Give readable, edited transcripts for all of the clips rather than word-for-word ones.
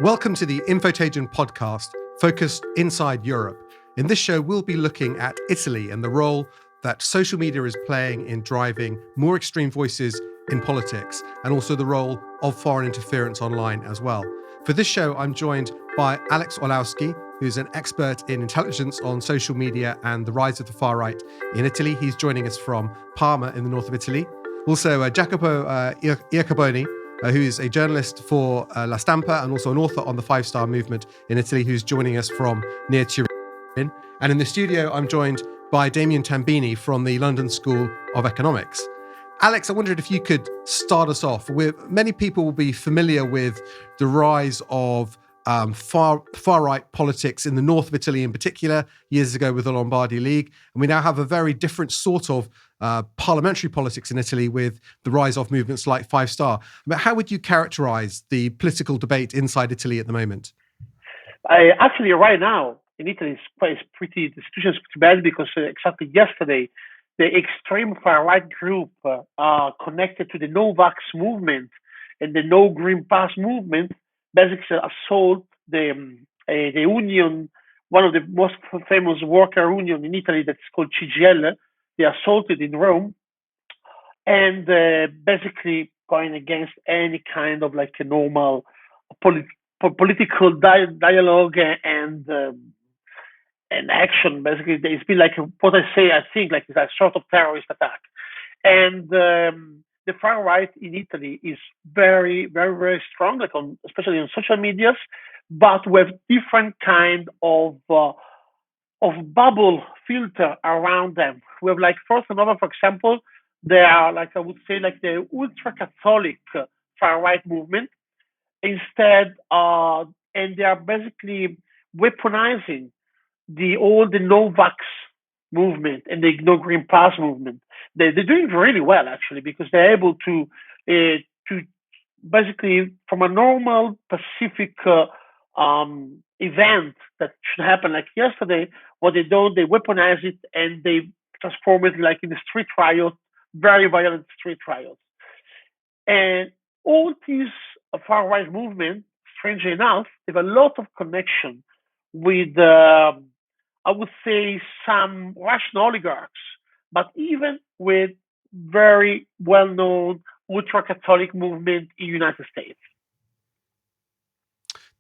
Welcome to the Infotagion podcast, focused inside Europe. In this show, we'll be looking at Italy and the role that social media is playing in driving more extreme voices in politics, and also the role of foreign interference online as well. For this show, I'm joined by Alex Orlowski, who's an expert in intelligence on social media and the rise of the far right in Italy. He's joining us from Parma in the north of Italy. Also, Jacopo Iacoboni, who is a journalist for La Stampa and also an author on the Five-Star Movement in Italy, who's joining us from near Turin. And in the studio, I'm joined by Damian from the London School of Economics. Alex, I wondered if you could start us off. Many people will be familiar with the rise of far-right politics in the north of Italy in particular, years ago with the Lombardy League. And we now have a very different sort of parliamentary politics in Italy with the rise of movements like Five Star. But how would you characterize the political debate inside Italy at the moment? Actually, right now in Italy, the situation is pretty bad because exactly yesterday, the extreme far-right group connected to the no-vax movement and the no-green pass movement basically assault the union, one of the most famous worker union in Italy that's called CGL. They assaulted in Rome and basically going against any kind of like a normal political dialogue and action. Basically, it's been like what I say. I think like it's a sort of terrorist attack, and the far right in Italy is very, very, very strong, like especially on social medias, but with different kind of bubble filter around them. We have like first of all, for example, they are like I would say like the ultra Catholic far right movement instead, and they are basically weaponizing all the no-vax movement and the no green pass movement. They're doing really well actually because they're able to basically from a normal Pacific event that should happen like yesterday. What they do, they weaponize it and they transform it like in a street riot, very violent street riots. And all these far right movement, strangely enough, have a lot of connection with I would say some Russian oligarchs, but even with very well-known ultra-Catholic movement in the United States.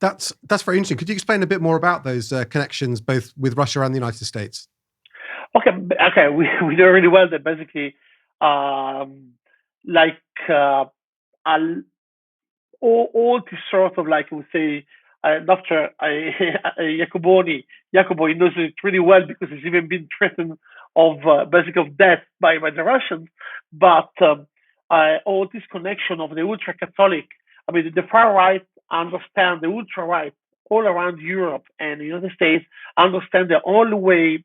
That's very interesting. Could you explain a bit more about those connections, both with Russia and the United States? Okay. We know really well that basically, all this sort of like I would say. Dr. Jacopo knows it really well because he's even been threatened of basically of death by the Russians. But all this connection of the ultra Catholic, I mean, the far right understand the ultra right all around Europe and the United States understand the only way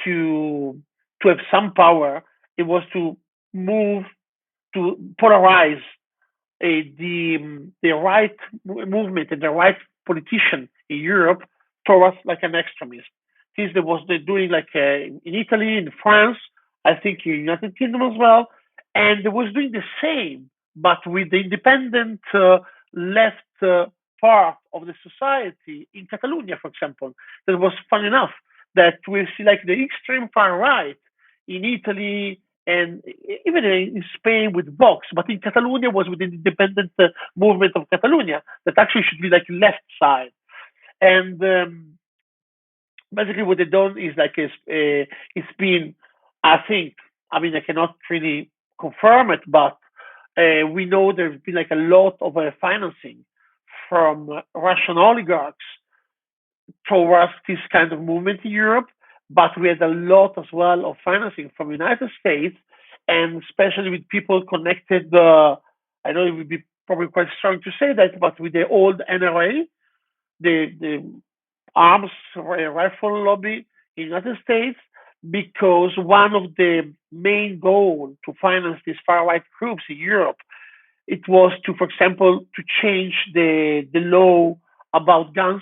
to have some power. It was to move to polarize the right movement and the right politician in Europe towards like an extremist. This was they doing like in Italy, in France, I think in United Kingdom as well, and they was doing the same, but with the independent left part of the society in Catalonia, for example. That was fun enough that we see like the extreme far right in Italy and even in Spain with Vox, but in Catalonia was with the independent movement of Catalonia that actually should be like left side. And basically what they've done is like it's been, I think, I mean, I cannot really confirm it, but we know there's been like a lot of financing from Russian oligarchs towards this kind of movement in Europe. But we had a lot as well of financing from the United States, and especially with people connected. I know it would be probably quite strong to say that, but with the old NRA, the arms rifle lobby in the United States, because one of the main goals to finance these far right groups in Europe, it was to, for example, to change the law about guns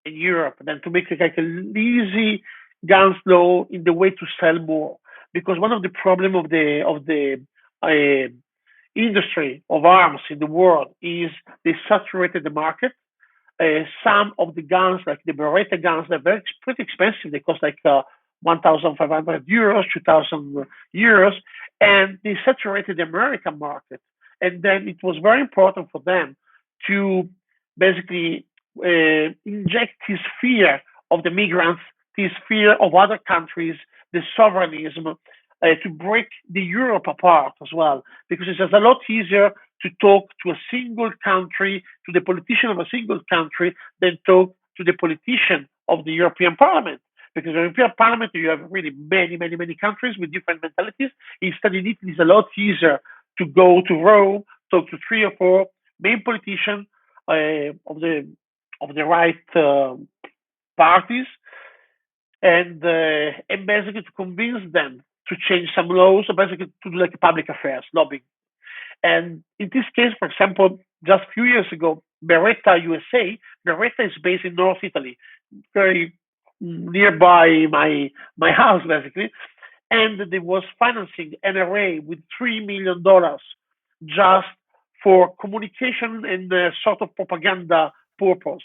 in Europe, and then to make it like an easy guns law in the way to sell more. Because one of the problem of the industry of arms in the world is they saturated the market some of the guns, like the Beretta guns, they're pretty expensive. They cost like 1,500 euros, 2,000 euros, and they saturated the American market. And then it was very important for them to basically inject this fear of the migrants, this fear of other countries, the sovereignism, to break the Europe apart as well, because it's just a lot easier to talk to a single country, to the politician of a single country, than talk to the politician of the European Parliament. Because in the European Parliament, you have really many, many, many countries with different mentalities. Instead, in Italy, it's a lot easier to go to Rome, talk to 3 or 4 main politicians of the right parties, and basically to convince them to change some laws, or basically to do like public affairs lobbying. And in this case, for example, just a few years ago, Beretta USA, Beretta is based in North Italy, very nearby my house, basically. And they was financing NRA with $3 million just for communication and sort of propaganda purpose.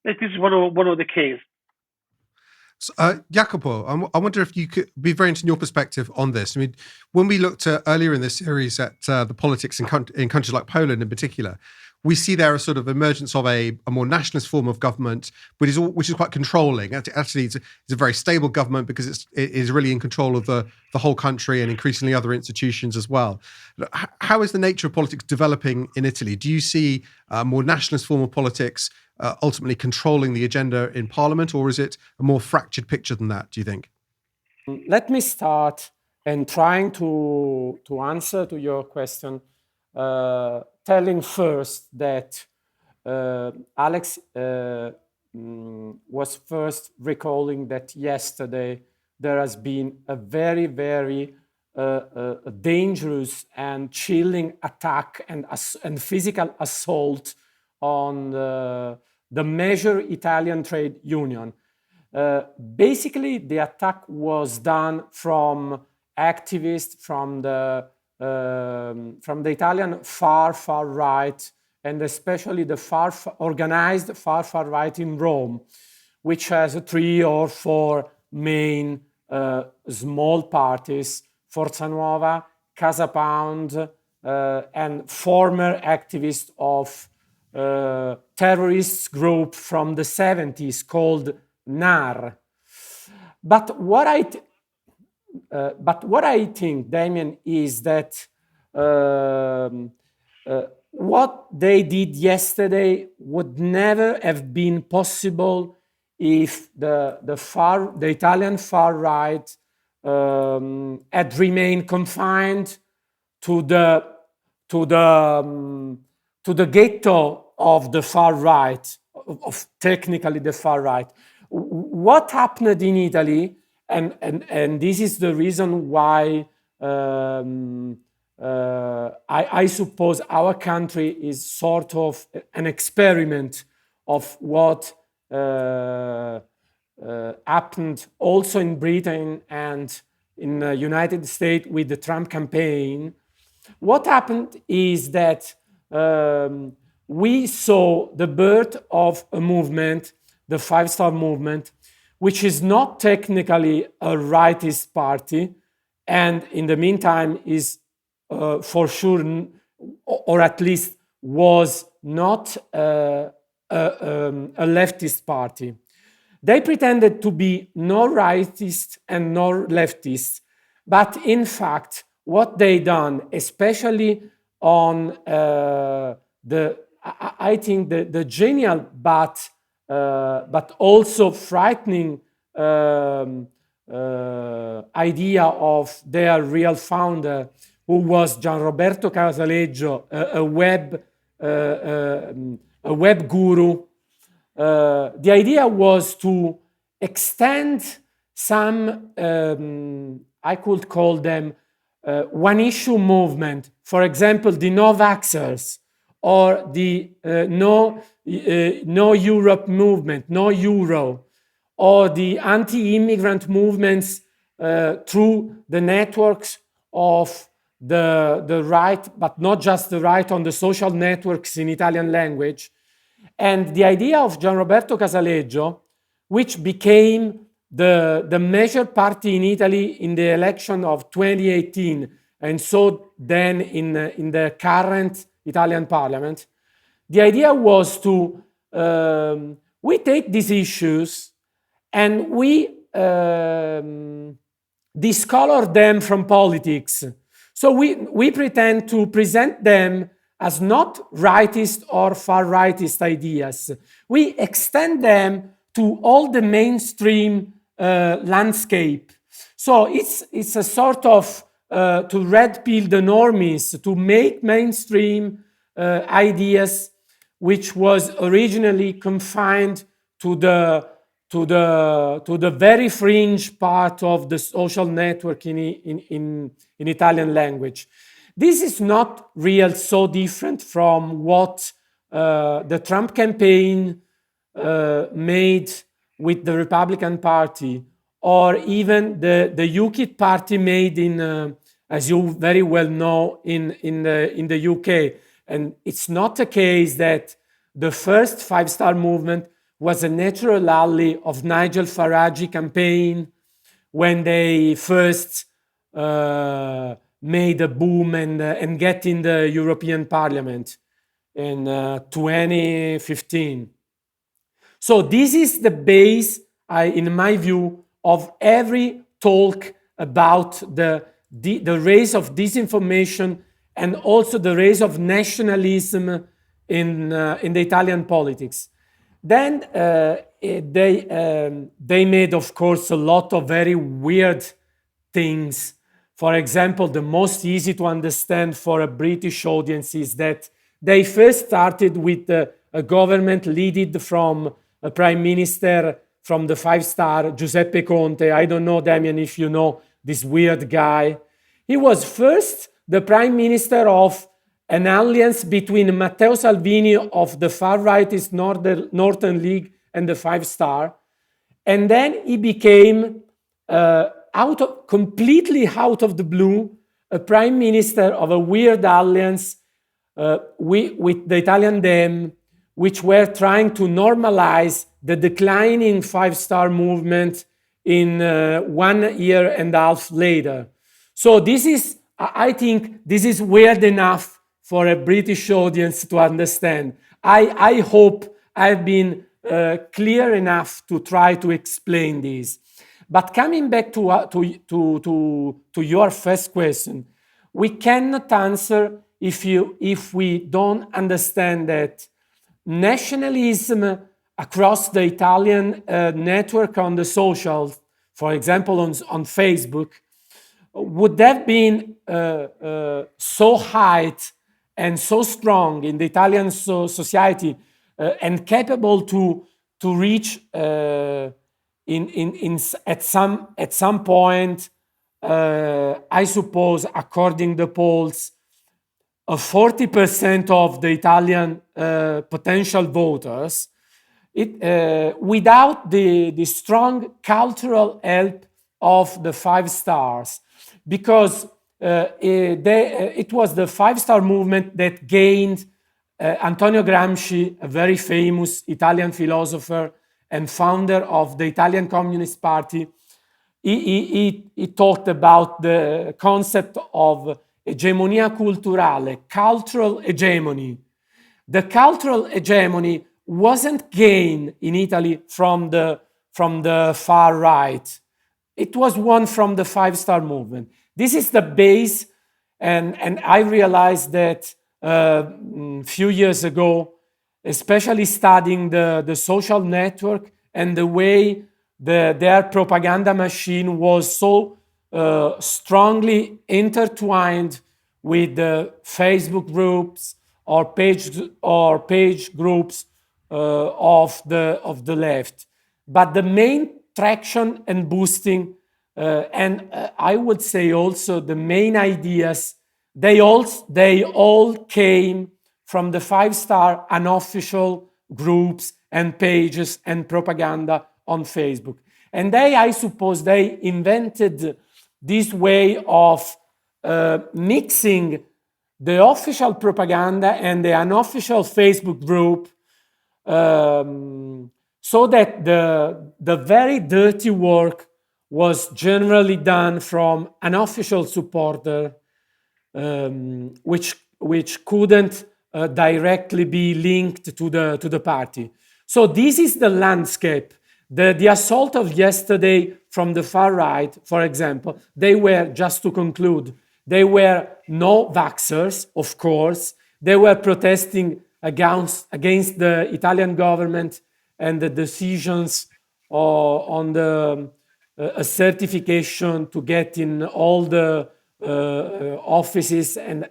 It is one of the cases. So, Jacopo, I wonder if you could be very interested in your perspective on this. I mean, when we looked earlier in this series at the politics in countries like Poland in particular, we see there a sort of emergence of a more nationalist form of government, which is quite controlling. Actually, it's a very stable government because it is really in control of the whole country and increasingly other institutions as well. How is the nature of politics developing in Italy? Do you see a more nationalist form of politics ultimately controlling the agenda in Parliament, or is it a more fractured picture than that, do you think? Let me start and trying to answer to your question, telling first that Alex was first recalling that yesterday there has been a very, very dangerous and chilling attack and physical assault on the major Italian trade union. Basically, the attack was done from activists from the Italian far right, and especially the organized far right in Rome, which has 3 or 4 main small parties: Forza Nuova, Casa Pound, and former activists of terrorist group from the 70s called NAR. But what I think, Damian, is that what they did yesterday would never have been possible if the Italian far right had remained confined to the ghetto of the far right, of technically the far right. What happened in Italy, and this is the reason why I suppose our country is sort of an experiment of what happened also in Britain and in the United States with the Trump campaign. What happened is that we saw the birth of a movement, the 5 Star Movement, which is not technically a rightist party, and in the meantime is for sure, or at least was not a leftist party. They pretended to be no rightist and no leftist, but in fact, what they done, especially on I think the genial but also frightening idea of their real founder, who was Gianroberto Casaleggio, a web guru. The idea was to extend some, I could call them one-issue movement. For example, the no-vaxxers, or the no Europe movement, no Euro, or the anti-immigrant movements through the networks of the right, but not just the right on the social networks in Italian language. And the idea of Gianroberto Casaleggio, which became the major party in Italy in the election of 2018, and so then in the current Italian parliament, the idea was to we take these issues and we discolor them from politics. So we pretend to present them as not rightist or far rightist ideas. We extend them to all the mainstream landscape. So it's a sort of to red pill the normies, to make mainstream ideas which was originally confined to the very fringe part of the social network in Italian language. This is not real so different from what the Trump campaign made with the Republican Party, or even the UKIP party made in, as you very well know, in the UK. And it's not the case that the first five-star movement was a natural ally of Nigel Farage campaign when they first made a boom and get in the European Parliament in 2015. So this is the base, in my view, of every talk about the rise of disinformation and also the rise of nationalism in the Italian politics. Then they made, of course, a lot of very weird things. For example, the most easy to understand for a British audience is that they first started with a government led from a prime minister from the five-star, Giuseppe Conte. I don't know, Damian, if you know this weird guy. He was first the prime minister of an alliance between Matteo Salvini of the far-rightist Northern League and the five-star. And then he became, completely out of the blue, a prime minister of a weird alliance with the Italian Dem, which were trying to normalize the declining five-star movement in 1 year and a half later. So this is, I think, this is weird enough for a British audience to understand. I hope I've been clear enough to try to explain this. But coming back to your first question, we cannot answer if we don't understand that nationalism across the Italian network on the socials, for example, on Facebook, would have been so high and so strong in the Italian society and capable to reach at some point, I suppose, according to the polls, 40% of the Italian potential voters, without the strong cultural help of the five stars, because it was the five-star movement that gained Antonio Gramsci, a very famous Italian philosopher and founder of the Italian Communist Party. He talked about the concept of hegemonia culturale, cultural hegemony. The cultural hegemony wasn't gained in Italy from the far right. It was won from the five-star movement. This is the base, and I realized that a few years ago, especially studying the social network and the way their propaganda machine was so strongly intertwined with the Facebook groups or page groups of the left. But the main traction and boosting, and I would say also the main ideas, they all came from the five-star unofficial groups and pages and propaganda on Facebook. And I suppose they invented this way of mixing the official propaganda and the unofficial Facebook group so that the very dirty work was generally done from an official supporter, which couldn't directly be linked to the party. So this is the landscape. The assault of yesterday from the far right, for example, they were, just to conclude, they were no vaxxers, of course. They were protesting against the Italian government and the decisions on the a certification to get in all the offices and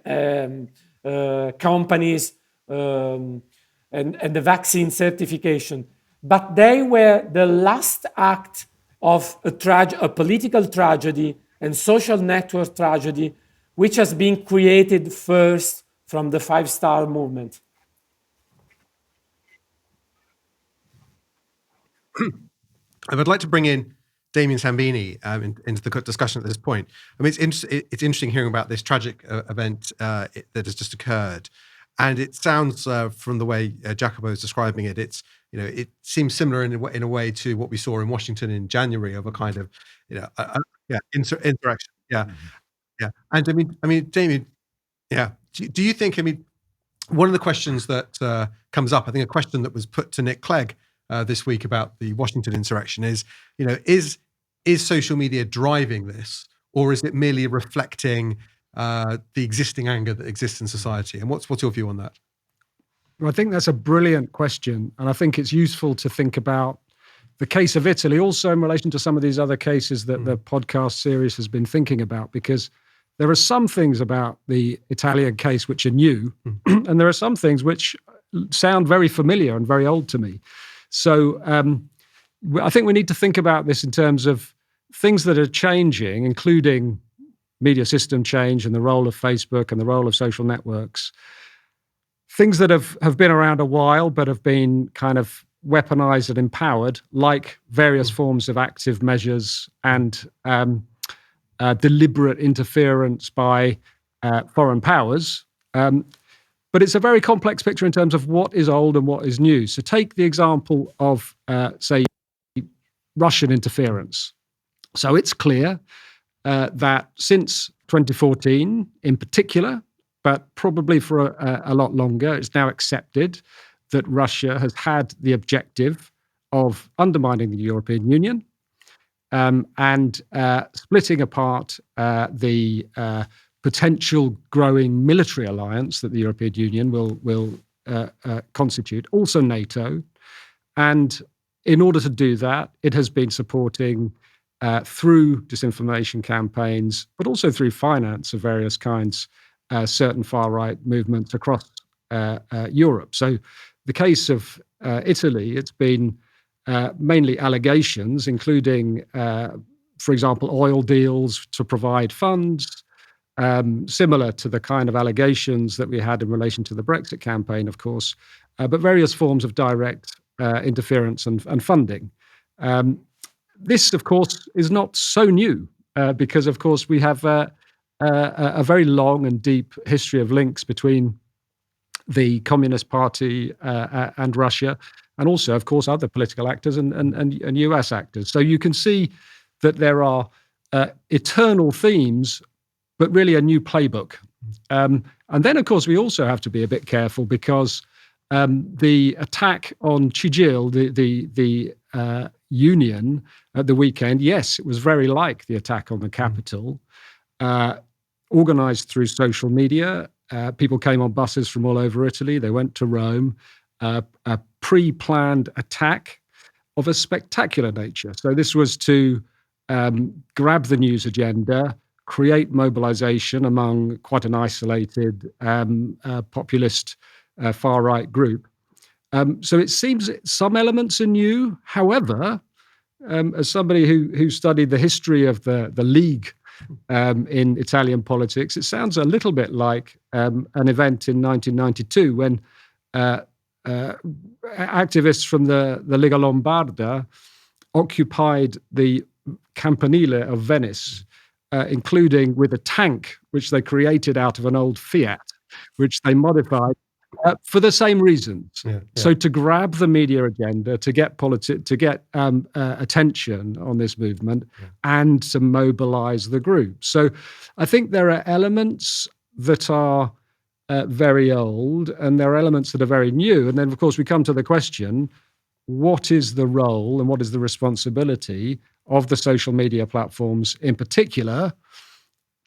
companies, and the vaccine certification. But they were the last act of a political tragedy and social network tragedy, which has been created first from the Five-Star Movement. I would like to bring in Damian Sambini into the discussion at this point. I mean, it's interesting hearing about this tragic event that has just occurred, and it sounds from the way Jacopo is describing it, it seems similar in a way to what we saw in Washington in January, of a kind of interaction. Yeah, yeah. And I mean, Damian, yeah. Do you think? I mean, one of the questions that comes up, I think a question that was put to Nick Clegg this week about the Washington insurrection is, is social media driving this, or is it merely reflecting the existing anger that exists in society? And what's your view on that? Well, I think that's a brilliant question, and I think it's useful to think about the case of Italy also in relation to some of these other cases that the podcast series has been thinking about, because there are some things about the Italian case which are new, and there are some things which sound very familiar and very old to me. So I think we need to think about this in terms of things that are changing, including media system change and the role of Facebook and the role of social networks. Things that have been around a while but have been kind of weaponized and empowered, like various forms of active measures and deliberate interference by foreign powers. But it's a very complex picture in terms of what is old and what is new. So take the example of, say, Russian interference. So it's clear that since 2014 in particular, but probably for a lot longer, it's now accepted that Russia has had the objective of undermining the European Union and splitting apart the potential growing military alliance that the European Union will constitute, also NATO. And in order to do that, it has been supporting through disinformation campaigns, but also through finance of various kinds, certain far-right movements across Europe. So the case of Italy, it's been mainly allegations, including, for example, oil deals to provide funds, similar to the kind of allegations that we had in relation to the Brexit campaign, of course, but various forms of direct interference and funding. This, of course, is not so new because, of course, we have a very long and deep history of links between the Communist Party and Russia, and also, of course, other political actors and US actors. So you can see that there are eternal themes, but really a new playbook. And then, of course, we also have to be a bit careful because the attack on Chijil, the union at the weekend, yes, it was very like the attack on the capital, organized through social media. People came on buses from all over Italy. They went to Rome. A pre-planned attack of a spectacular nature. So this was to grab the news agenda, create mobilization among quite an isolated populist far-right group. So it seems some elements are new. However, as somebody who studied the history of the League in Italian politics, it sounds a little bit like an event in 1992 when activists from the Lega Lombarda occupied the Campanile of Venice, including with a tank which they created out of an old Fiat, which they modified For the same reasons. Yeah, yeah. So to grab the media agenda, to get attention on this movement, and to mobilize the group. So I think there are elements that are very old, and there are elements that are very new. And then, of course, we come to the question: what is the role and what is the responsibility of the social media platforms in particular,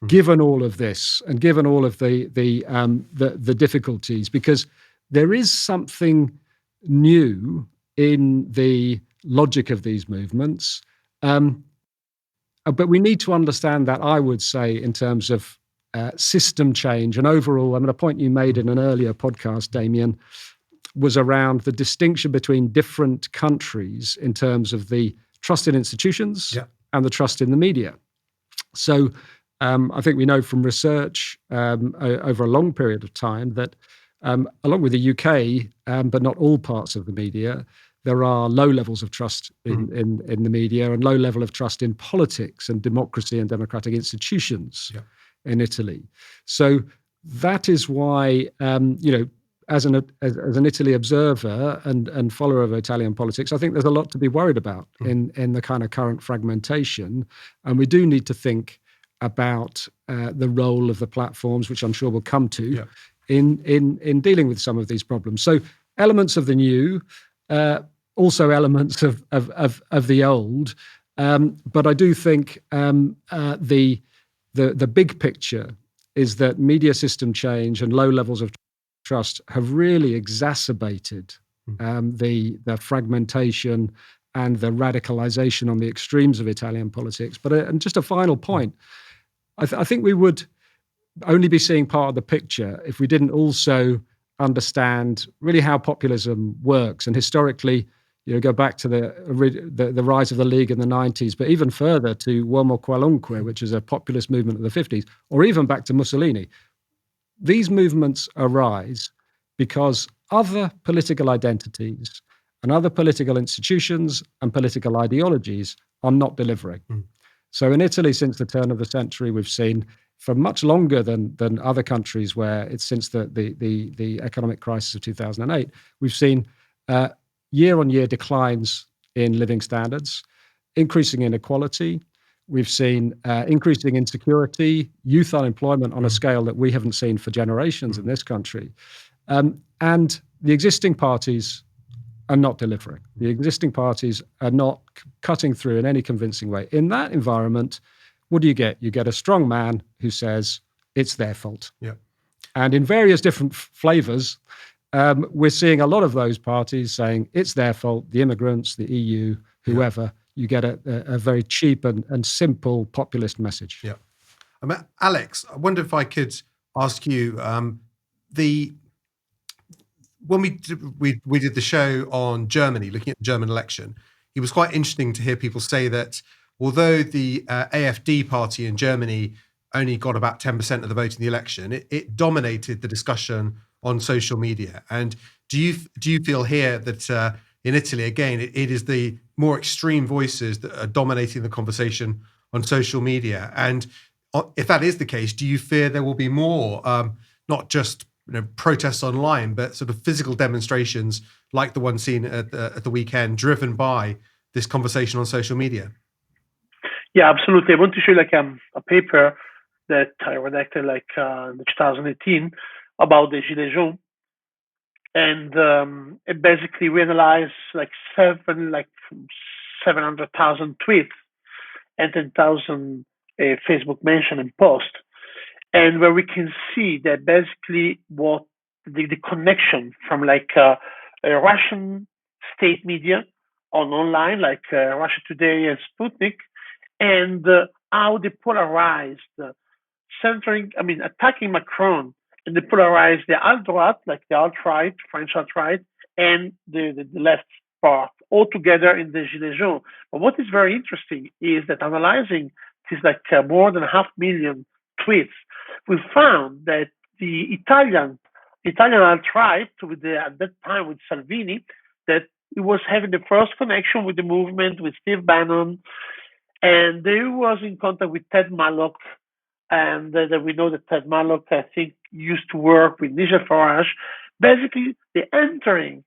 given all of this and given all of the difficulties? Because there is something new in the logic of these movements, but we need to understand that, I would say, in terms of system change and overall. I mean, a point you made in an earlier podcast, Damian, was around the distinction between different countries in terms of the trust in institutions and the trust in the media. So I think we know from research over a long period of time that along with the UK, but not all parts of the media, there are low levels of trust in the media and low level of trust in politics and democracy and democratic institutions in Italy. So that is why, as an Italy observer and follower of Italian politics, I think there's a lot to be worried about in the kind of current fragmentation. And we do need to think about the role of the platforms, which I'm sure we'll come to, in dealing with some of these problems. So elements of the new, also elements of the old. But I do think the big picture is that media system change and low levels of trust have really exacerbated the fragmentation and the radicalization on the extremes of Italian politics. But and just a final point, I think we would only be seeing part of the picture if we didn't also understand really how populism works. And historically, go back to the rise of the League in the 90s, but even further to Uomo Qualunque, which is a populist movement of the 50s, or even back to Mussolini. These movements arise because other political identities and other political institutions and political ideologies are not delivering. So in Italy, since the turn of the century, we've seen, for much longer than other countries where it's since the economic crisis of 2008, we've seen year-on-year declines in living standards, increasing inequality. We've seen increasing insecurity, youth unemployment on a scale that we haven't seen for generations in this country. And the existing parties are not delivering. The existing parties are not cutting through in any convincing way. In that environment, what do you get? You get a strong man who says it's their fault. And in various different flavors, we're seeing a lot of those parties saying it's their fault, the immigrants, the EU, whoever. You get a very cheap and simple populist message. I mean, Alex, I wonder if I could ask you, when we did the show on Germany, looking at the German election, it was quite interesting to hear people say that although the AfD party in Germany only got about 10% of the vote in the election, it dominated the discussion on social media. And do you feel here that in Italy, again, it is the more extreme voices that are dominating the conversation on social media? And if that is the case, do you fear there will be more, not just protests online, but sort of physical demonstrations like the one seen at the weekend, driven by this conversation on social media? Yeah, absolutely. I want to show you a paper that I redacted in 2018 about the Gilets jaunes, and it basically we analyzed 700,000 tweets and 10,000 Facebook mention and post, and where we can see that basically what the connection from a Russian state media on online like Russia Today and Sputnik, and how they polarized, attacking Macron, and they polarized the alt-droite, like the alt-right, French alt-right, and the left part, all together in the Gilets jaunes. But what is very interesting is that analyzing these more than 500,000 tweets, we found that the Italian alt-right, at that time with Salvini, that he was having the first connection with the movement, with Steve Bannon, and they was in contact with Ted Malloch, and we know that Ted Malloch, I think, used to work with Nigel Farage, basically they're entering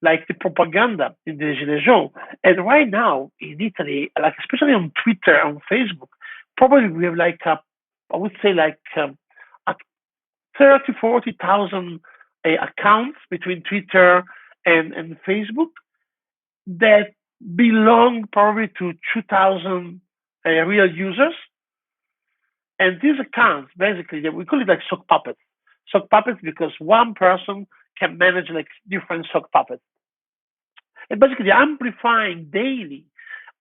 like the propaganda in the Gilets jaunes. And right now in Italy, like especially on Twitter, on Facebook, probably we have like I would say like a 30, 40,000 accounts between Twitter and Facebook that belong probably to 2,000 real users. And these accounts, basically, we call it like sock puppets. Sock puppets because one person can manage like different sock puppets. And basically, amplifying daily,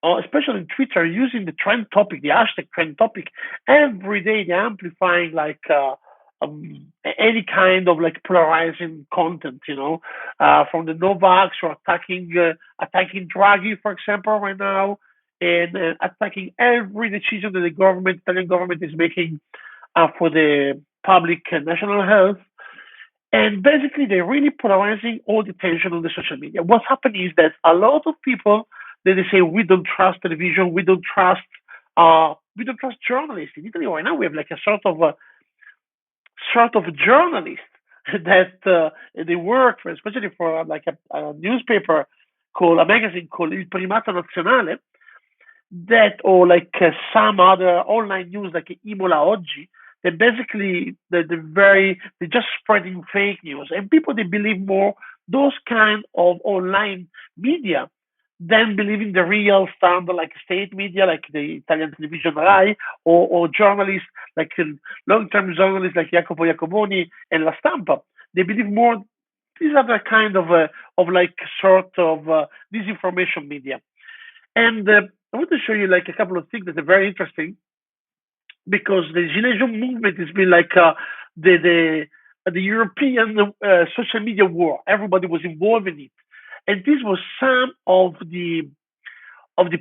or especially in Twitter, using the trend topic, the hashtag trend topic, every day they're amplifying like any kind of like polarizing content, from the Novaks or attacking Draghi, for example, right now, and attacking every decision that the Italian government is making for the public national health. And basically, they're really polarizing all the attention on the social media. What's happening is that a lot of people they say we don't trust television, we don't trust journalists. In Italy right now, we have like a sort of journalists that they work for, especially for like a newspaper a magazine called Il Primato Nazionale, that or like some other online news like Imola Oggi, that basically they're just spreading fake news, and people they believe more those kind of online media than believing the real standard like state media like the Italian television Rai or journalists like long-term journalists like Jacopo Iacoboni and La Stampa. They believe more these other kind of like sort of disinformation media. And I want to show you like a couple of things that are very interesting because the Gilets jaunes movement has been like the European social media war. Everybody was involved in it, and this was some of the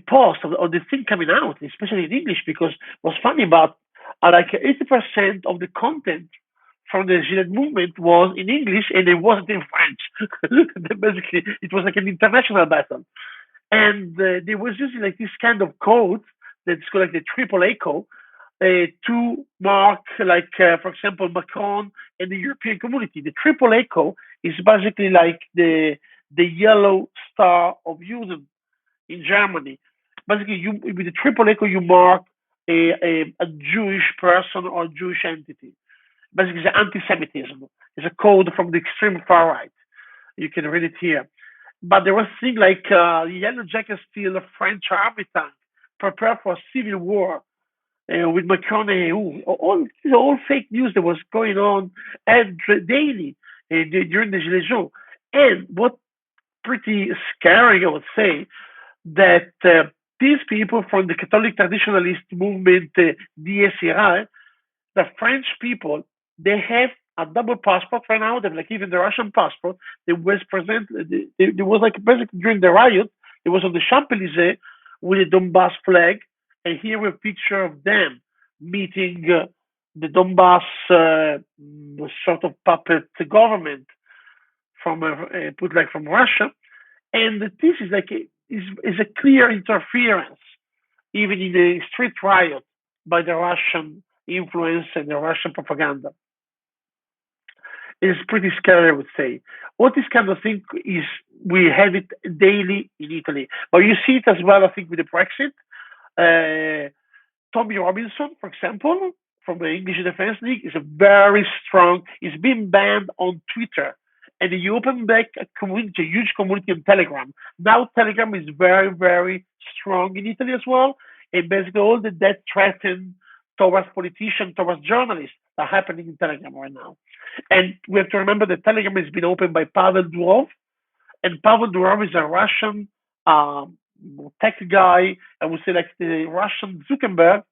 posts of the thing coming out, especially in English, because what's funny about like 80% of the content from the Gilets movement was in English and it wasn't in French. Basically, it was like an international battle. And they was using like this kind of code that's called like the triple echo to mark like, for example, Macron and the European community. The triple echo is basically like the yellow star of Juden in Germany. Basically, with the triple echo, you mark a Jewish person or Jewish entity. Basically, it's anti-Semitism. It's a code from the extreme far right. You can read it here. But there was things like Yellow Jackets steal a French army tank, prepare for a civil war with Macron and EU. All fake news that was going on daily during the Gilets jaunes. And what pretty scary, I would say, that these people from the Catholic traditionalist movement, DSRI, the French people, they have a double passport right now. They have like even the Russian passport. They was present. There was like basically during the riot. It was on the Champs-Élysées with the Donbass flag, and here we have a picture of them meeting the Donbass sort of puppet government from from Russia, and this is like is a clear interference, even in the street riot, by the Russian influence and the Russian propaganda. It's pretty scary, I would say. What this kind of thing is, we have it daily in Italy, but you see it as well, I think, with the Brexit. Tommy Robinson, for example, from the English Defence League, is a very strong. He's been banned on Twitter, and he opened back a huge community on Telegram. Now Telegram is very, very strong in Italy as well, and basically all the death threatened towards politicians, towards journalists are happening in Telegram right now. And we have to remember that Telegram has been opened by Pavel Durov, and Pavel Durov is a Russian tech guy. I would say like the Russian Zuckerberg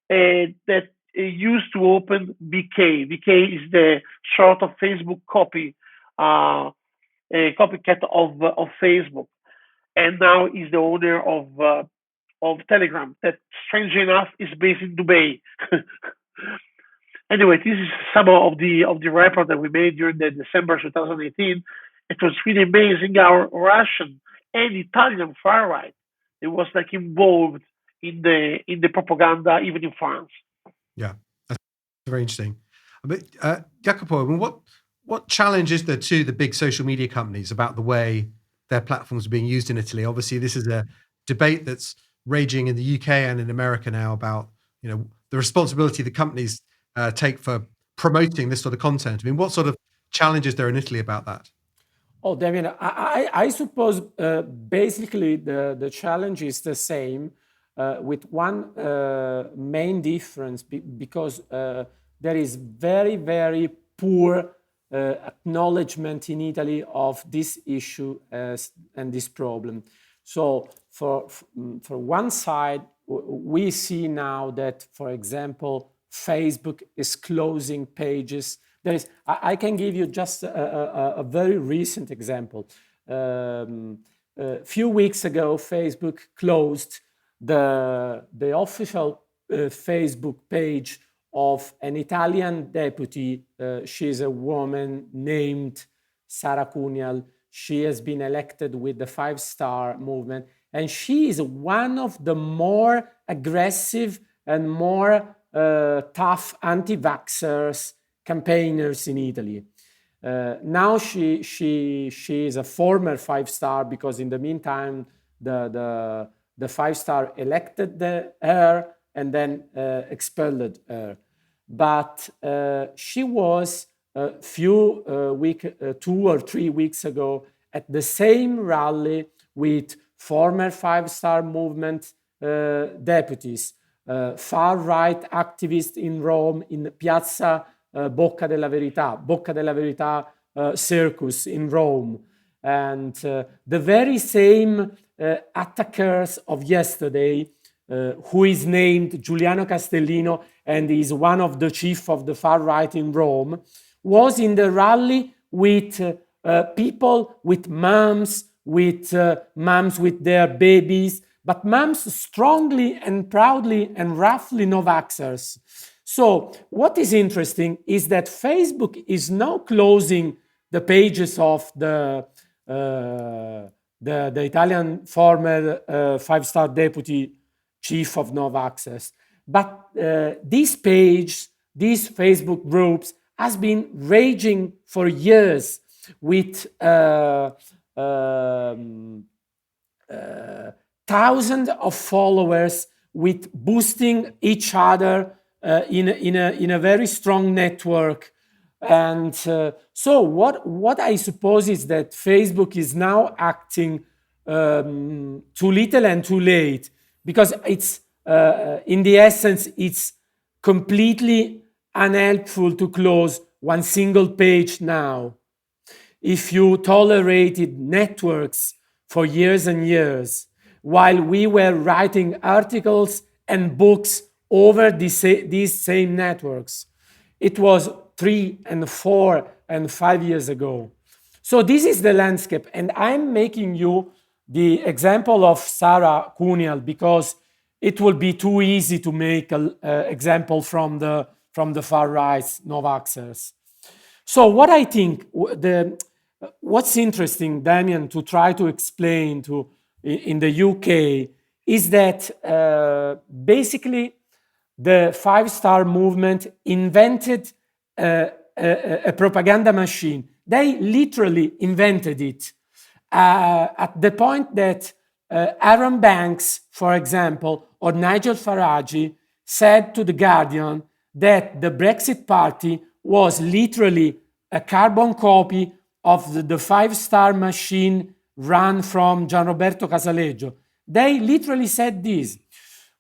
that used to open VK. VK is the sort of Facebook a copycat of Facebook, and now is the owner of Telegram. That, strangely enough, is based in Dubai. Anyway, this is some of the report that we made during the December 2018. It was really amazing how Russian and Italian far right it was like involved in the propaganda, even in France. Yeah, that's very interesting. But Jacopo, I mean, What challenge is there to the big social media companies about the way their platforms are being used in Italy? Obviously, this is a debate that's raging in the UK and in America now about, the responsibility the companies take for promoting this sort of content. I mean, what sort of challenges there in Italy about that? Oh, Damian, I suppose basically the challenge is the same, with one main difference, because there is very, very poor acknowledgement in Italy of this issue and this problem. So for one side, we see now that, for example, Facebook is closing pages. There is, I can give you just a very recent example. A few weeks ago, Facebook closed the official Facebook page of an Italian deputy. She's a woman named Sara Cunial. She has been elected with the 5-Star movement, and she is one of the more aggressive and more tough anti-vaxxers campaigners in Italy. Now she is a former 5-Star, because in the meantime the 5-Star elected her and then expelled her. But she was a few 2 or 3 weeks ago at the same rally with former 5-Star movement deputies, far-right activists in Rome, in Piazza Bocca della Verità circus in Rome. And the very same attackers of yesterday, who is named Giuliano Castellino and is one of the chief of the far right in Rome, was in the rally with people, with moms with their babies, but moms strongly and proudly and roughly no-vaxxers. So what is interesting is that Facebook is now closing the pages of the Italian former 5-Star deputy chief of no-vaxxers. But this page, these Facebook groups, has been raging for years with thousands of followers, with boosting each other in a very strong network. And so what I suppose is that Facebook is now acting too little and too late, because it's in the essence it's completely unhelpful to close one single page now. If you tolerated networks for years and years, while we were writing articles and books over these same networks, it was 3 and 4 and 5 years ago. So this is the landscape, and I'm making you the example of Sara Cunial because it will be too easy to make an example from the far right, no-vaxxers. So what I think, what's interesting, Damian, to try to explain in the UK is that basically the 5-Star movement invented a propaganda machine. They literally invented it at the point that Aaron Banks, for example, or Nigel Farage said to The Guardian that the Brexit Party was literally a carbon copy of the 5-Star machine run from Gianroberto Casaleggio. They literally said this.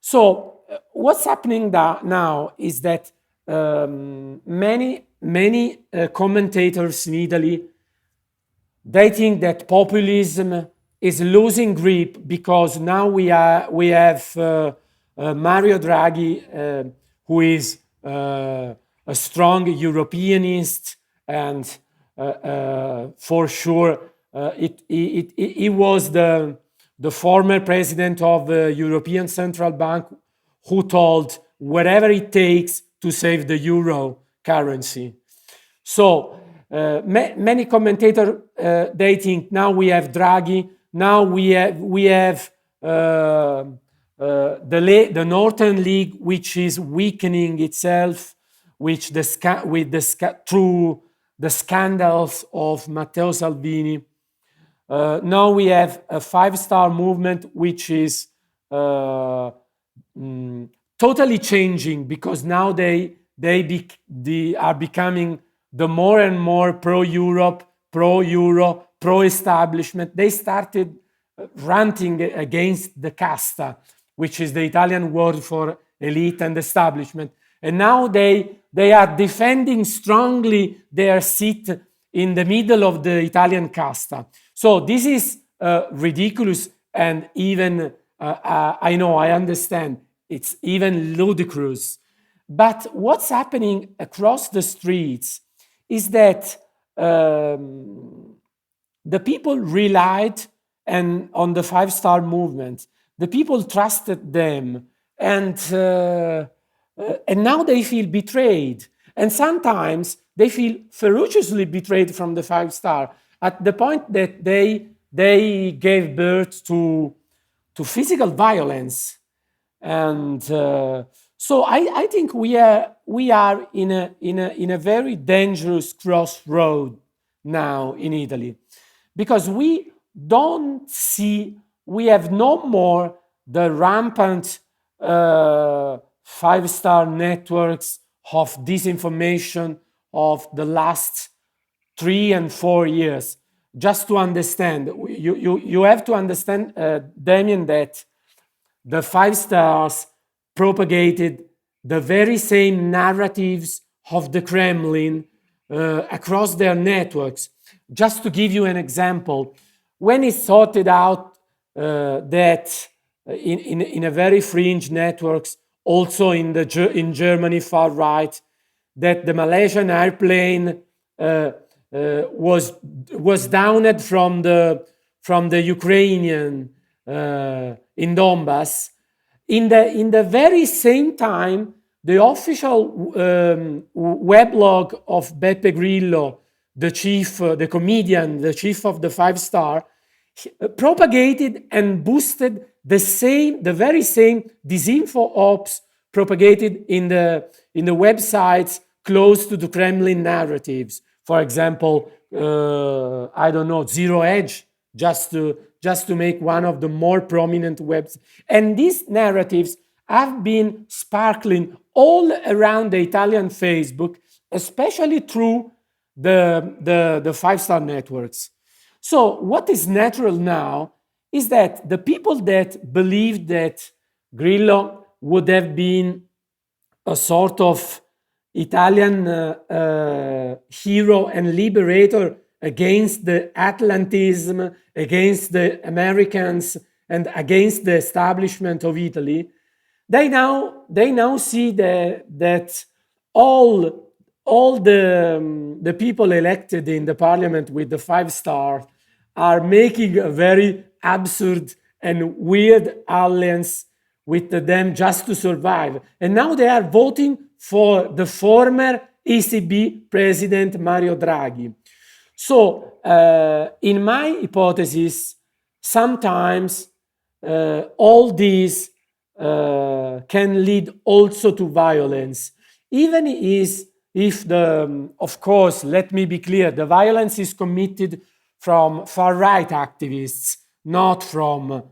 So what's happening now is that many commentators in Italy, they think that populism is losing grip because now we have Mario Draghi, who is a strong Europeanist, and for sure he was the former president of the European Central Bank, who told whatever it takes to save the euro currency. So many commentators, they think now we have Draghi, now we have the Northern League, which is weakening itself, which through the scandals of Matteo Salvini. Now we have a five-star movement which is totally changing, because now they are becoming the more and more pro-Europe, pro-Euro, pro-establishment. They started ranting against the casta, which is the Italian word for elite and establishment. And now they are defending strongly their seat in the middle of the Italian casta. So this is ridiculous, and even, I know, I understand, it's even ludicrous. But what's happening across the streets is that the people relied on the five-star movement. The people trusted them, and now they feel betrayed. And sometimes they feel ferociously betrayed from the five-star, at the point that they gave birth to physical violence. And so I think we are in a very dangerous crossroad now in Italy, because we have no more the rampant five-star networks of disinformation of the last 3 and 4 years. Just to understand, you have to understand, Damian, that the five stars propagated the very same narratives of the Kremlin across their networks. Just to give you an example, when it sorted out that in a very fringe networks, also in Germany far right, that the Malaysian airplane was downed from the Ukrainian in Donbass. In the very same time, the official weblog of Beppe Grillo, the comedian, the chief of the five star, propagated and boosted the very same disinfo ops propagated in the websites close to the Kremlin narratives. For example, I don't know, Zero Edge, just to make one of the more prominent webs. And these narratives have been sparkling all around the Italian Facebook, especially through the five-star networks. So what is natural now is that the people that believed that Grillo would have been a sort of Italian hero and liberator against the Atlantism, against the Americans, and against the establishment of Italy, they now see that all the people elected in the parliament with the five stars are making a very absurd and weird alliance with them just to survive. And now they are voting for the former ECB president Mario Draghi. So in my hypothesis, sometimes all these can lead also to violence, even if of course, let me be clear, the violence is committed from far-right activists, not from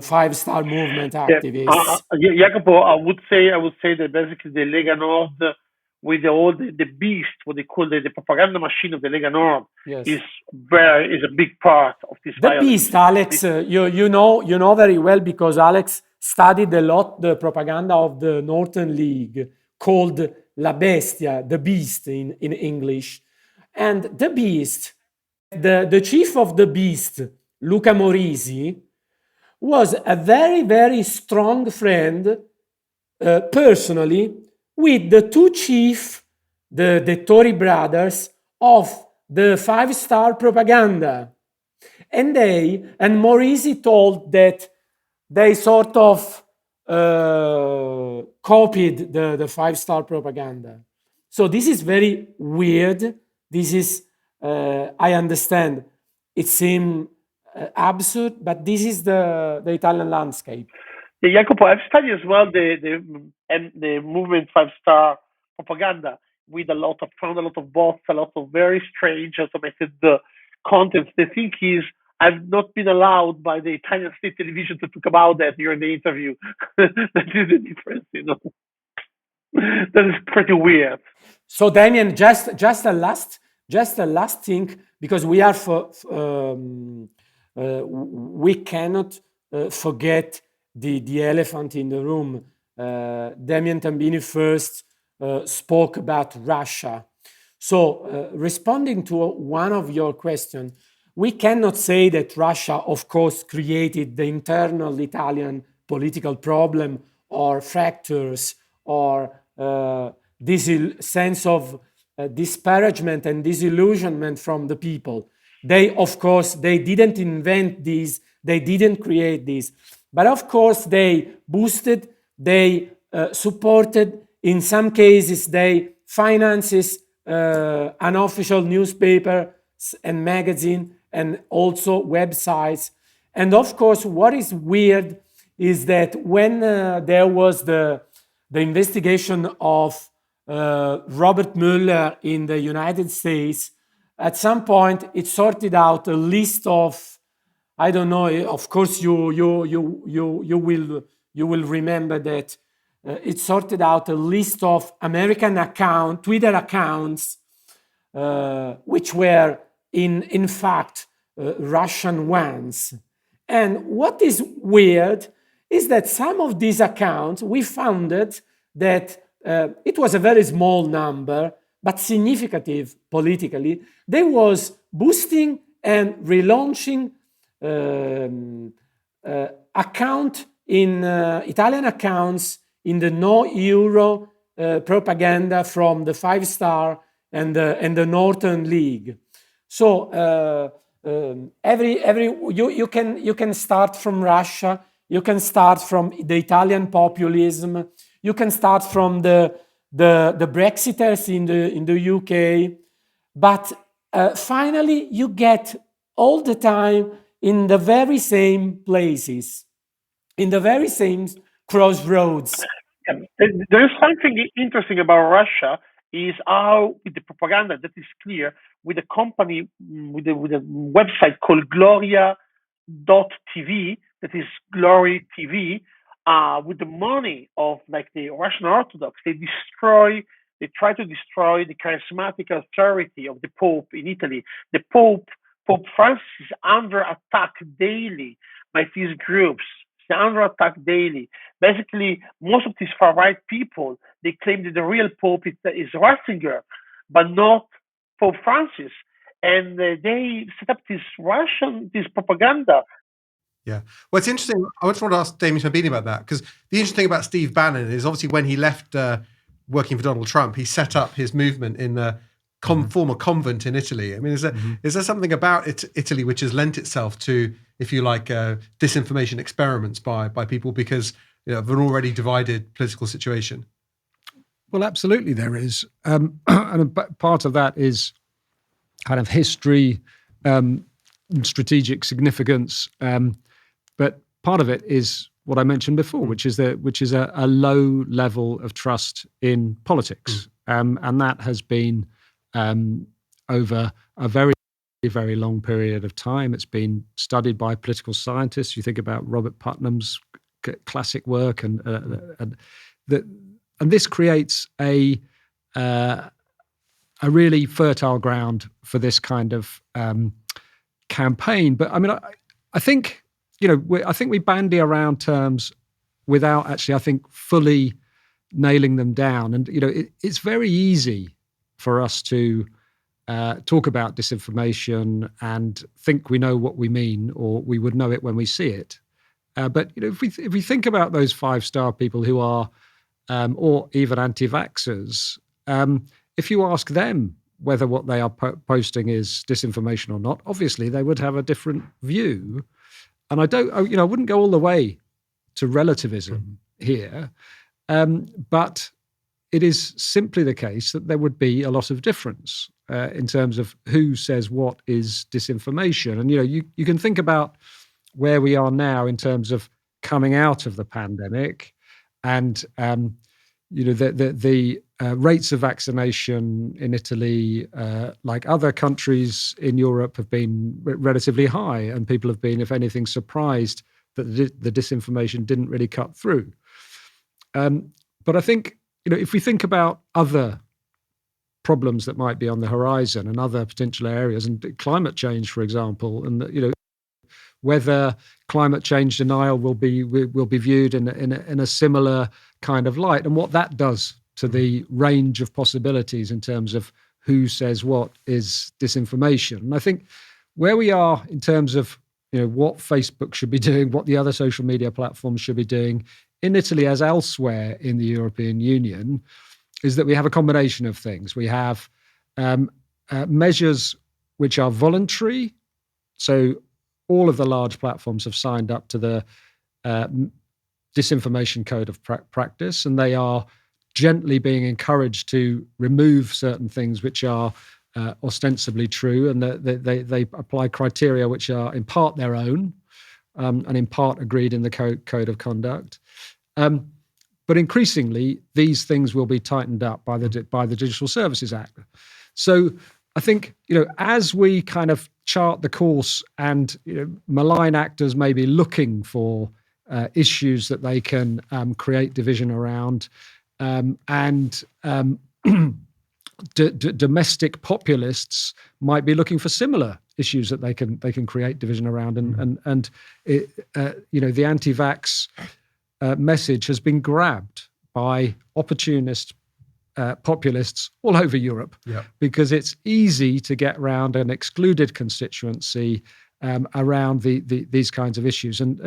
five-star movement activists. Jacopo, I would say that basically the Lega Nord, with the beast, what they call the propaganda machine of the Lega Nord, is a big part of this violence. The beast, Alex, you know very well, because Alex studied a lot the propaganda of the Northern League, called La Bestia, the beast in English. And the beast, the chief of the beast, Luca Morisi, was a very, very strong friend, personally, with the two chief, the Tory brothers, of the five-star propaganda. And Morisi told that they sort of copied the five-star propaganda. So this is very weird. This is, I understand, it seems absurd, but this is the Italian landscape. Jacopo, I've studied as well the movement five-star propaganda with found a lot of bots, a lot of very strange automated content. The thing is, I've not been allowed by the Italian state television to talk about that during the interview. That is the difference, you know. That is pretty weird. So Damian, just a last thing, because we are we cannot forget the elephant in the room. Damian Tambini first spoke about Russia. So responding to one of your questions, we cannot say that Russia, of course, created the internal Italian political problem or fractures or this sense of disparagement and disillusionment from the people. They, of course, they didn't invent this, they didn't create this. But of course, they boosted, they supported, in some cases, they finances unofficial newspaper and magazine and also websites. And of course, what is weird is that when there was the investigation of Robert Mueller in the United States, at some point it sorted out a list of, I don't know, of course you will remember that it sorted out a list of American Twitter accounts, which were in fact Russian ones. And what is weird is that some of these accounts, we found that it was a very small number, but significant politically. They was boosting and relaunching account in Italian accounts in the no euro propaganda from the 5-star and the Northern League. So you can start from Russia, you can start from the Italian populism, you can start from the Brexiters in the UK, but finally you get all the time in the very same places, in the very same crossroads. There is something interesting about Russia is how with the propaganda that is clear with a company with a website called Gloria.tv, that is Glory TV, with the money of like the Russian Orthodox, they try to destroy the charismatic authority of the Pope in Italy. The Pope Francis is under attack daily by these groups. He's under attack daily. Basically, most of these far-right people, they claim that the real Pope is Ratzinger, but not Pope Francis. And they set up this propaganda. Yeah. Well, it's interesting. I just want to ask Damian Tambini about that, because the interesting thing about Steve Bannon is obviously when he left working for Donald Trump, he set up his movement in the former convent in Italy. I mean, is there something about Italy which has lent itself to, if you like, disinformation experiments by people because of an already divided political situation? Well, absolutely there is. And part of that is kind of history, strategic significance. But part of it is what I mentioned before, which is a low level of trust in politics. And that has been over a very, very long period of time. It's been studied by political scientists. You think about Robert Putnam's classic work, and this creates a really fertile ground for this kind of campaign. But I mean, I think we bandy around terms without actually, I think, fully nailing them down. And it's very easy for us to talk about disinformation and think we know what we mean, or we would know it when we see it. But if we think about those 5-star people who are, or even anti-vaxxers, if you ask them whether what they are posting is disinformation or not, obviously they would have a different view. And I wouldn't go all the way to relativism here, but it is simply the case that there would be a lot of difference in terms of who says what is disinformation. And you can think about where we are now in terms of coming out of the pandemic, and the rates of vaccination in Italy, like other countries in Europe, have been relatively high, and people have been, if anything, surprised that the disinformation didn't really cut through. But I think, if we think about other problems that might be on the horizon and other potential areas, and climate change, for example, and whether climate change denial will be viewed in a similar kind of light, and what that does to the range of possibilities in terms of who says what is disinformation. And I think where we are in terms of what Facebook should be doing, what the other social media platforms should be doing in Italy as elsewhere in the European Union, is that we have a combination of things. We have measures which are voluntary. So all of the large platforms have signed up to the disinformation code of practice, and they are gently being encouraged to remove certain things which are ostensibly true, and they apply criteria which are in part their own and in part agreed in the code of conduct. But increasingly, these things will be tightened up by the Digital Services Act. So I think, as we kind of chart the course, and malign actors may be looking for issues that they can create division around, and domestic populists might be looking for similar issues that they can create division around, and the anti-vax message has been grabbed by opportunist populists all over Europe, because it's easy to get around an excluded constituency around these kinds of issues. And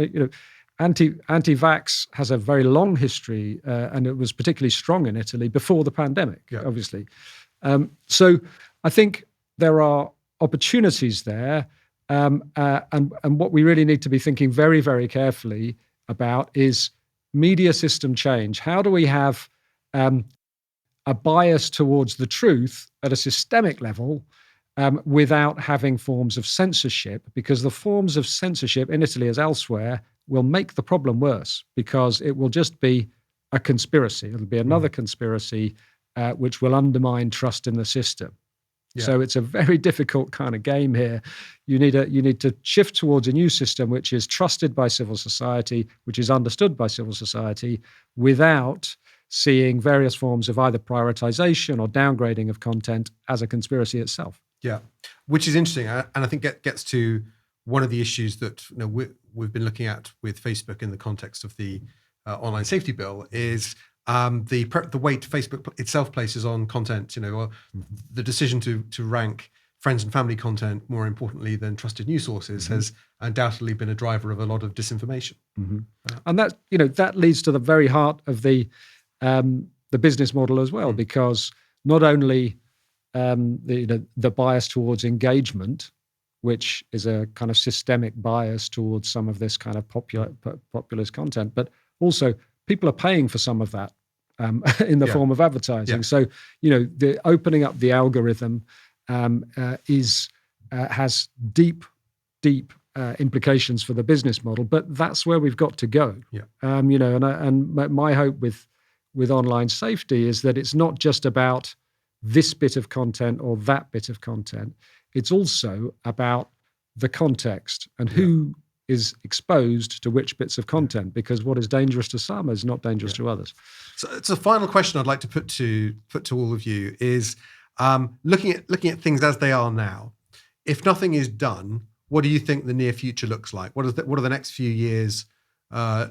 anti-vax has a very long history, and it was particularly strong in Italy before the pandemic, obviously. So I think there are opportunities there, and what we really need to be thinking very, very carefully about is media system change. How do we have a bias towards the truth at a systemic level without having forms of censorship? Because the forms of censorship in Italy as elsewhere will make the problem worse, because it will just be a conspiracy. It'll be another conspiracy which will undermine trust in the system. So it's a very difficult kind of game here. You need to shift towards a new system which is trusted by civil society, which is understood by civil society, without seeing various forms of either prioritization or downgrading of content as a conspiracy itself. Yeah, which is interesting, and I think gets to one of the issues that we've been looking at with Facebook in the context of the online safety bill is the weight Facebook itself places on content. Or the decision to rank friends and family content more importantly than trusted news sources has undoubtedly been a driver of a lot of disinformation. And that leads to the very heart of the business model as well, because not only the bias towards engagement, which is a kind of systemic bias towards some of this kind of populist content, but also people are paying for some of that in the form of advertising. So, the opening up the algorithm has deep implications for the business model, but that's where we've got to go. And my hope with online safety is that it's not just about this bit of content or that bit of content. It's also about the context and who is exposed to which bits of content, because what is dangerous to some is not dangerous to others. So it's a final question I'd like to put to all of you is looking at things as they are now. If nothing is done, what do you think the near future looks like? What do the next few years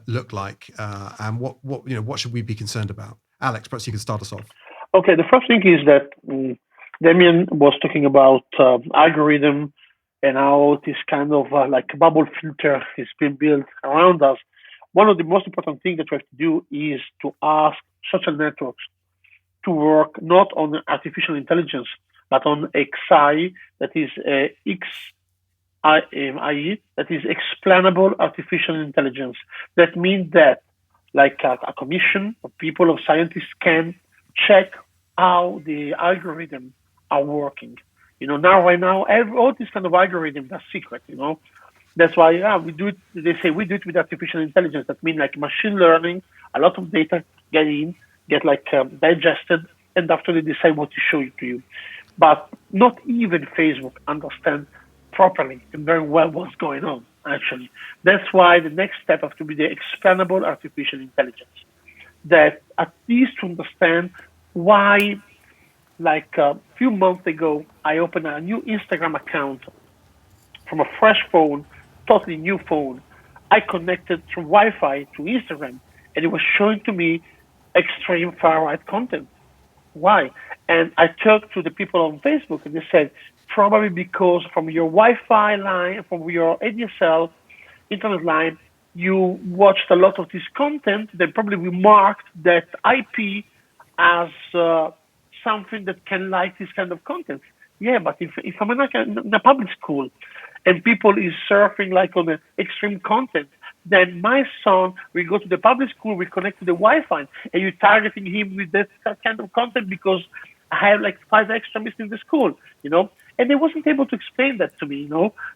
look like, and what should we be concerned about? Alex, perhaps you can start us off. Okay, the first thing is that Damian was talking about algorithm and how this kind of like bubble filter is being built around us. One of the most important things that we have to do is to ask social networks to work not on artificial intelligence, but on XI, that is XIMIE, that is explainable artificial intelligence. That means that like a commission of people, of scientists can check how the algorithms are working. Right now, all these kind of algorithms are secret, That's why we do it. They say we do it with artificial intelligence. That means like machine learning, a lot of data get in, get like digested, and after they decide what to show it to you. But not even Facebook understands properly and very well what's going on, actually. That's why the next step has to be the expandable artificial intelligence, that at least to understand why, like a few months ago, I opened a new Instagram account from a fresh phone, totally new phone. I connected through Wi-Fi to Instagram, and it was showing to me extreme far-right content. Why? And I talked to the people on Facebook, and they said probably because from your Wi-Fi line, from your ADSL internet line, you watched a lot of this content. They probably remarked that IP as something that can like this kind of content. Yeah, but if I'm in a public school and people is surfing like on the extreme content, then my son will go to the public school, we connect to the Wi-Fi, and you're targeting him with that kind of content because I have like 5 extremists in the school, and they wasn't able to explain that to me,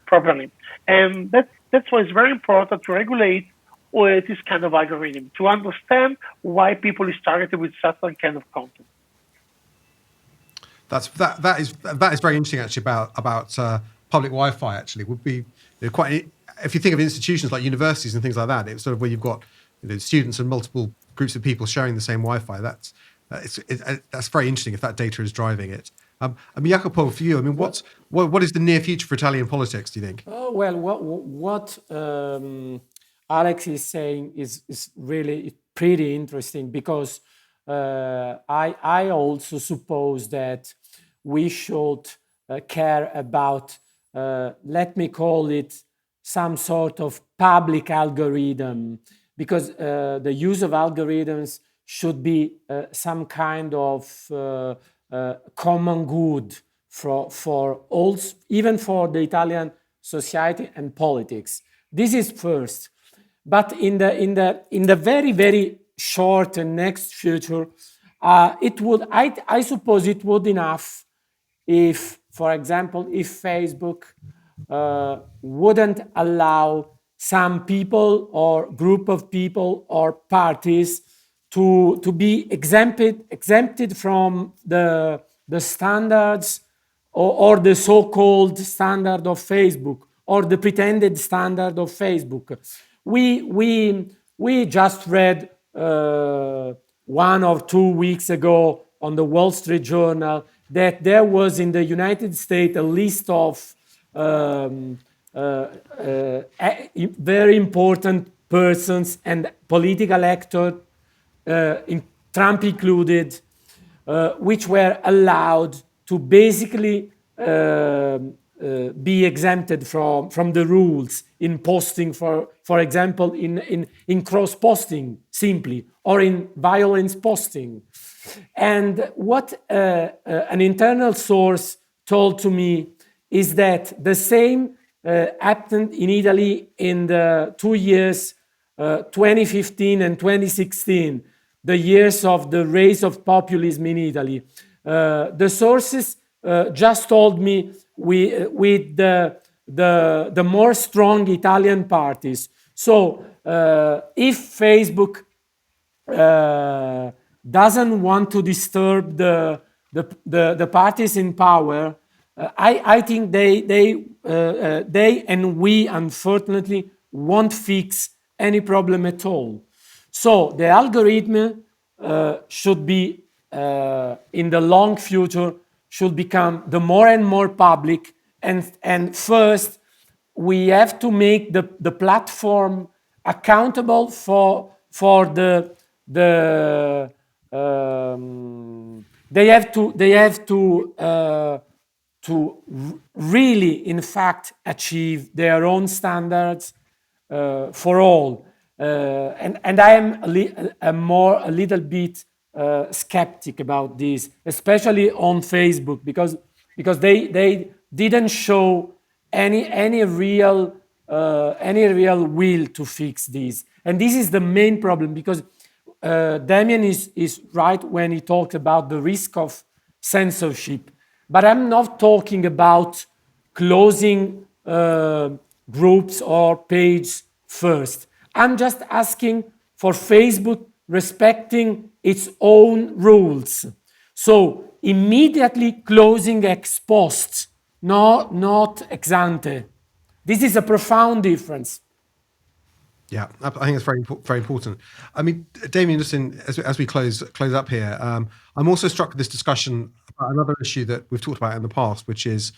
properly. And that's why it's very important to regulate this kind of algorithm, to understand why people is targeted with certain kind of content. That is very interesting actually about public Wi-Fi. Actually, would be quite, if you think of institutions like universities and things like that, it's sort of where you've got students and multiple groups of people sharing the same Wi-Fi. That's very interesting if that data is driving it. Jacopo, for you, what is the near future for Italian politics, do you think? Oh, well, what Alex is saying is really pretty interesting, because I also suppose that we should care about, let me call it, some sort of public algorithm, because the use of algorithms should be some kind of common good for all, even for the Italian society and politics. This is first, but in the very, very short and next future, it would, I suppose it would enough if, for example, if Facebook wouldn't allow some people or group of people or parties to be exempted from the standards or the so-called standard of Facebook or the pretended standard of Facebook. We just read 1 or 2 weeks ago on the Wall Street Journal that there was in the United States a list of very important persons and political actors, Trump included, which were allowed to basically be exempted from the rules in posting, for example, in cross posting simply, or in violence posting. And what an internal source told to me is that the same happened in Italy in the 2 years, 2015 and 2016, the years of the rise of populism in Italy. The sources just told me with the more strong Italian parties. So if Facebook doesn't want to disturb the parties in power, I think they and we unfortunately won't fix any problem at all. So the algorithm should be in the long future should become the more and more public, and first we have to make the platform accountable for the they have to really in fact achieve their own standards for all. And I am a little bit skeptic about this, especially on Facebook, because they didn't show any real will to fix this. And this is the main problem, because Damian is right when he talked about the risk of censorship. But I'm not talking about closing groups or pages first. I'm just asking for Facebook respecting its own rules. So immediately closing ex post, not ex ante. This is a profound difference. Yeah, I think it's very important. I mean, Damian, just as we close up here, I'm also struck with this discussion about another issue that we've talked about in the past, which is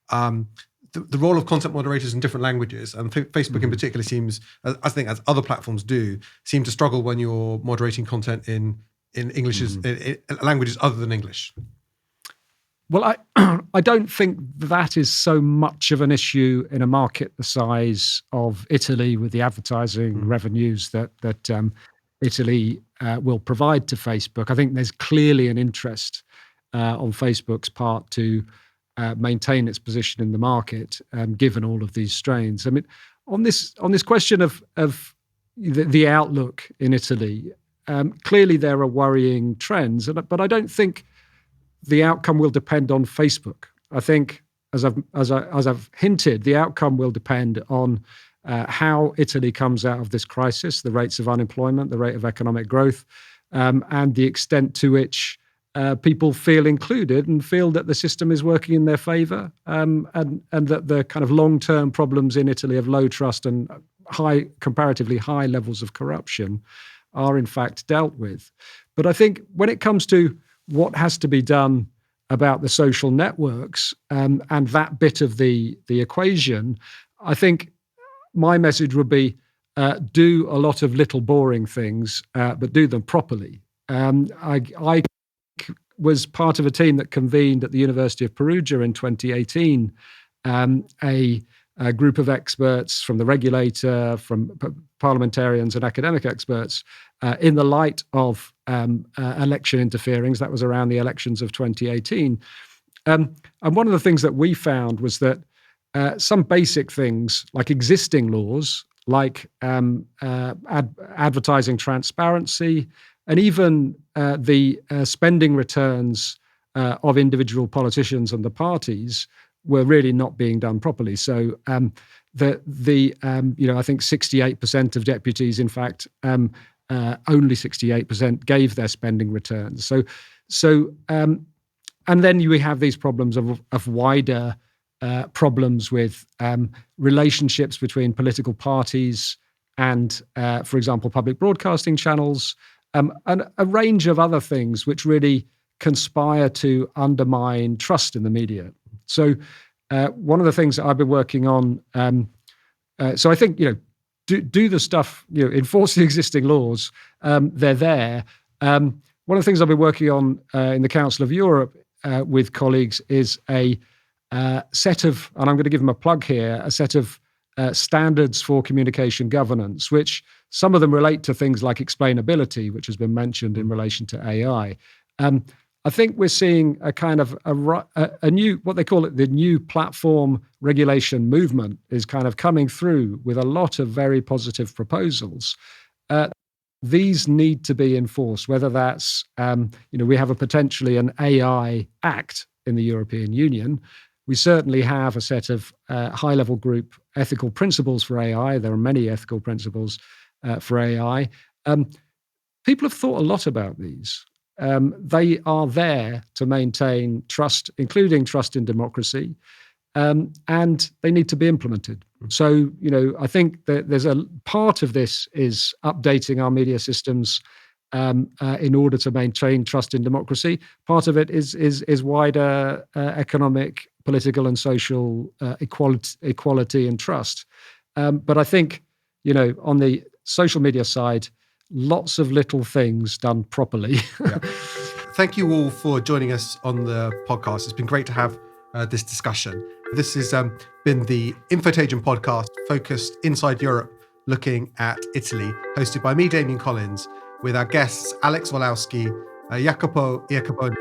the role of content moderators in different languages. And Facebook in particular seems, I think, as other platforms do, seem to struggle when you're moderating content in Englishes, in languages other than English. Well, I don't think that is so much of an issue in a market the size of Italy, with the advertising revenues that Italy will provide to Facebook. I think there's clearly an interest on Facebook's part to maintain its position in the market, given all of these strains. I mean, on this question of the outlook in Italy, clearly there are worrying trends, but I don't think the outcome will depend on Facebook. I think, as I've hinted, the outcome will depend on how Italy comes out of this crisis, the rates of unemployment, the rate of economic growth, and the extent to which people feel included and feel that the system is working in their favour, and that the kind of long-term problems in Italy of low trust and comparatively high levels of corruption are in fact dealt with. But I think when it comes to what has to be done about the social networks, and that bit of the equation, I think my message would be do a lot of little boring things, but do them properly. I was part of a team that convened at the University of Perugia in 2018 a group of experts from the regulator, from parliamentarians and academic experts, in the light of election interference. That was around the elections of 2018. And one of the things that we found was that some basic things, like existing laws, like advertising transparency, and even the spending returns of individual politicians and the parties, were really not being done properly. So I think 68% of deputies, in fact, only 68% gave their spending returns. So and then we have these problems of wider problems with relationships between political parties and, for example, public broadcasting channels, and a range of other things which really conspire to undermine trust in the media. So one of the things that I've been working on, so I think, do the stuff, enforce the existing laws, they're there. One of the things I've been working on in the Council of Europe with colleagues is a set of, and I'm going to give them a plug here, a set of standards for communication governance, which some of them relate to things like explainability, which has been mentioned in relation to AI. I think we're seeing a kind of a new, what they call it, the new platform regulation movement is kind of coming through with a lot of very positive proposals. These need to be enforced, whether that's, we have potentially an AI Act in the European Union. We certainly have a set of high-level group ethical principles for AI. There are many ethical principles for AI. People have thought a lot about these. They are there to maintain trust, including trust in democracy, and they need to be implemented. So, I think that there's a part of this is updating our media systems in order to maintain trust in democracy. Part of it is wider economic, political, and social equality and trust. But I think, on the social media side, lots of little things done properly. Yeah. Thank you all for joining us on the podcast. It's been great to have this discussion. This has been the Infotagion podcast, focused inside Europe, looking at Italy, hosted by me, Damian Collins, with our guests Alex Wolowski, Jacopo Iacoboni,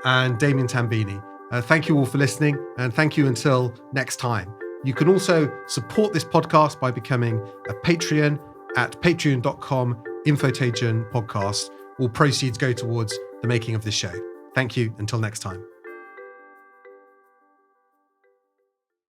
and Damian Tambini. Thank you all for listening, and thank you until next time. You can also support this podcast by becoming a Patreon at patreon.com/Infotagion podcast. All proceeds go towards the making of this show. Thank you. Until next time.